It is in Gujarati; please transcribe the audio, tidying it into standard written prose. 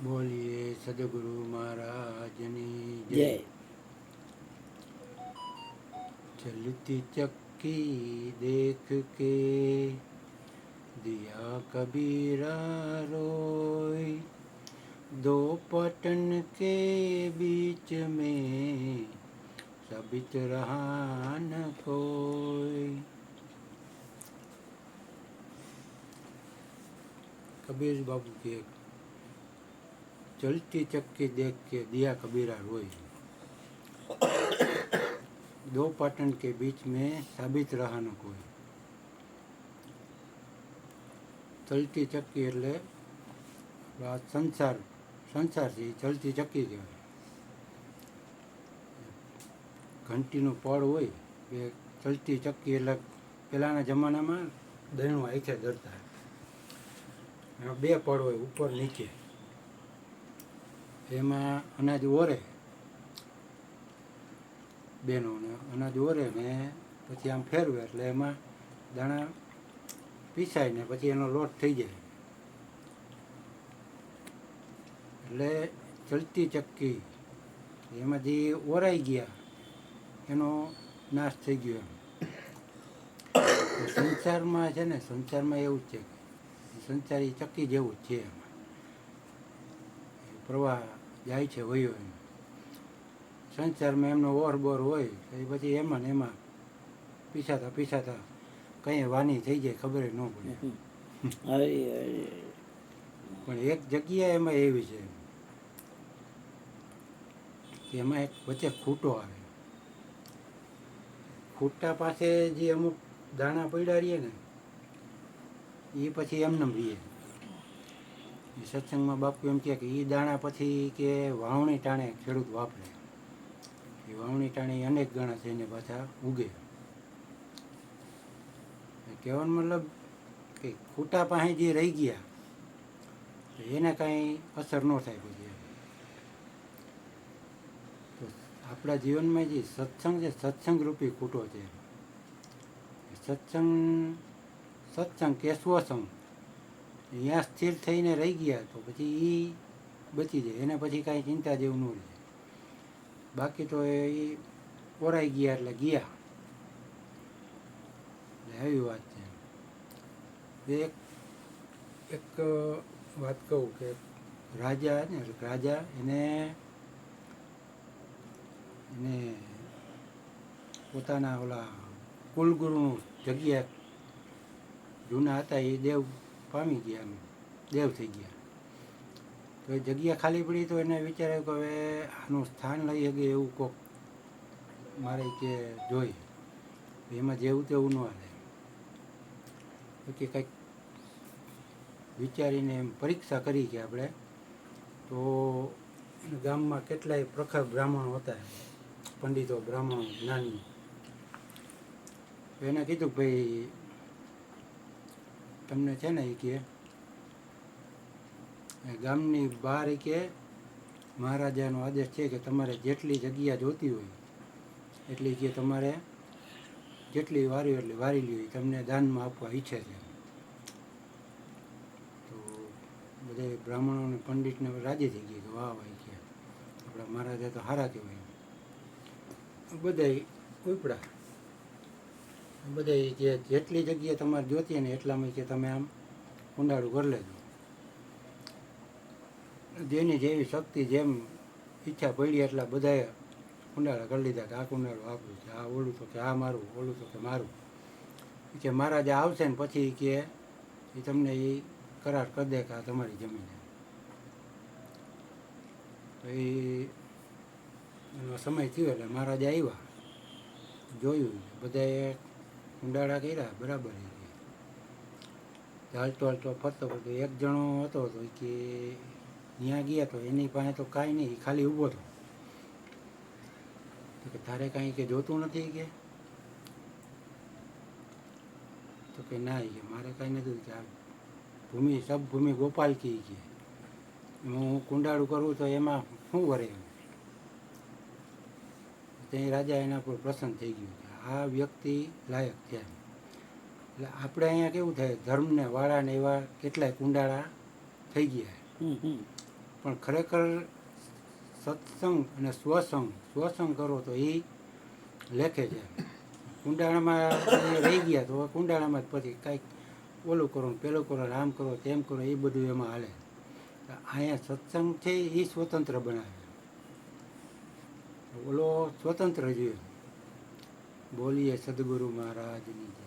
બોલીએ સદગુરુ મહારાજની જય. चलती चक्की देख के दिया कबीरा रोय, दो पटन के बीच में सबित रहा न कोई. कबीर बाबू के चलती चक्की देख के दिया कबीरा रोय, दो पाटन के बीच में साबित रहा न कोई. ચલતી ચક્કી એટલે આ સંસાર છે, ચલતી ચક્કી કહેવાય. ઘંટીનું પડ હોય એ ચલતી ચક્કી એટલે પહેલાંના જમાનામાં દહીણું આંખે ધરતા, એમાં બે પડ હોય ઉપર નીચે, એમાં અનાજ ઓરે બેનોને અનાજ ઓરે ને પછી આમ ફેરવે એટલે એમાં દાણા પીસાય ને પછી એનો લોટ થઈ જાય. એટલે ચલતી ચક્કી એમાં જે ઓરાઈ ગયા એનો નાશ થઈ ગયો. એમ સંસારમાં છે ને, સંસારમાં એવું જ છે કે સંસારી ચક્કી જેવું જ છે. એમાં પ્રવાહ જાય છે વયો એમ. સંસારમાં એમનો ઓરબોર હોય તો પછી એમાં ને એમાં પીસાતા કંઈ વાની થઈ જાય ખબર ન પડે. પણ એક જગ્યા એમાં એવી છે કે એમાં એક વચ્ચે ખૂટો આવે. ખૂટા પાસે જે અમુક દાણા પડ્યા રહીએ ને એ પછી એમને રહીએ. એ સત્સંગમાં બાપુ એમ કહે કે એ દાણા પછી કે વાવણી ટાણે ખેડૂત વાપરે. એ વાવણી ટાણે અનેક ગણા થઈને પાછા ઉગે. કહેવાનો મતલબ કે ખૂટા પાસે જે રહી ગયા એને કાંઈ અસર ન થાય પછી. તો આપણા જીવનમાં જે સત્સંગ છે, સત્સંગ રૂપી ખૂટો છે. સત્સંગ કે સ્વસંગ અહીંયા સ્થિર થઈને રહી ગયા તો પછી એ બચી જાય, એને પછી કાંઈ ચિંતા જેવું ન રહે. બાકી તો એ ઓરાઈ ગયા એટલે ગયા. એવી વાત છે. એક વાત કહું કે રાજા એને પોતાના ઓલા કુલગુરુનું જગ્યા જૂના હતા એ દેવ પામી ગયા, દેવ થઈ ગયા. તો એ જગ્યા ખાલી પડી તો એને વિચાર્યું કે હવે આનું સ્થાન લઈ શકે એવું કોક મારે કે જોઈ. એમાં જેવું તેવું ન હાલે કે કંઈક વિચારીને એમ પરીક્ષા કરી કે આપણે તો ગામમાં કેટલાય પ્રખર બ્રાહ્મણો હતા, પંડિતો બ્રાહ્મણો જ્ઞાની. એને કીધું કે ભાઈ તમને છે ને એ કે ગામની બહાર કે મહારાજાનો આદેશ છે કે તમારે જેટલી જગ્યા જોતી હોય એટલી કે તમારે જેટલી વારી એટલી વારી લ્યો, તમને દાનમાં આપવા ઈચ્છે છે. તો બધા બ્રાહ્મણોને પંડિતને રાજી થઈ ગઈ કે વાહ ભાઈ કે આપણા મહારાજા તો સારા કહેવાય. બધા ઉપડા બધા કે જેટલી જગ્યા તમારે જોતી ને એટલામાં કે તમે આમ કુંડાળું કરી લેજો. જેની જેવી શક્તિ જેમ ઈચ્છા પડી એટલા બધાએ કુંડાળા કરી લીધા કે આ કુંડાળું આપણું છે, આ ઓલું તો કે આ મારું, ઓલું તો કે મારું. કે મહારાજા આવશે ને પછી કે એ તમને એ કરાર કરી દે કે આ તમારી જમીન. તો એનો સમય થયો એટલે મહારાજા આવ્યા, જોયું, બધાએ કુંડાળા કર્યા બરાબર. હાલતો ફરતો એક જણો હતો તો કે ત્યાં ગયા તો એની પાસે તો કાંઈ નહીં, ખાલી ઊભો હતો. તો કે તારે કાંઈ કે જોતું નથી કે? તો કે ના કે મારે કાંઈ નથી. કે આ ભૂમિ ગોપાલ કી કે હું કુંડાળું કરું તો એમાં શું વરે? ત્યાં રાજા એના પર પ્રસન્ન થઈ ગયું કે આ વ્યક્તિ લાયક છે. એટલે આપણે અહીંયા કેવું થાય, ધર્મને વાળાને એવા કેટલાય કુંડાળા થઈ ગયા. પણ ખરેખર સત્સંગ અને સ્વસંગ કરો તો એ લેખે છે. કુંડાળામાં એ રહી ગયા તો કુંડાળામાં જ પછી કાંઈક ઓલું કરો ને પેલું કરો, આમ કરો તેમ કરો, એ બધું એમાં હાલે. અહીંયા સત્સંગ છે એ સ્વતંત્ર બનાવે, ઓલો સ્વતંત્ર જોઈએ. બોલીએ સદગુરુ મહારાજની જય.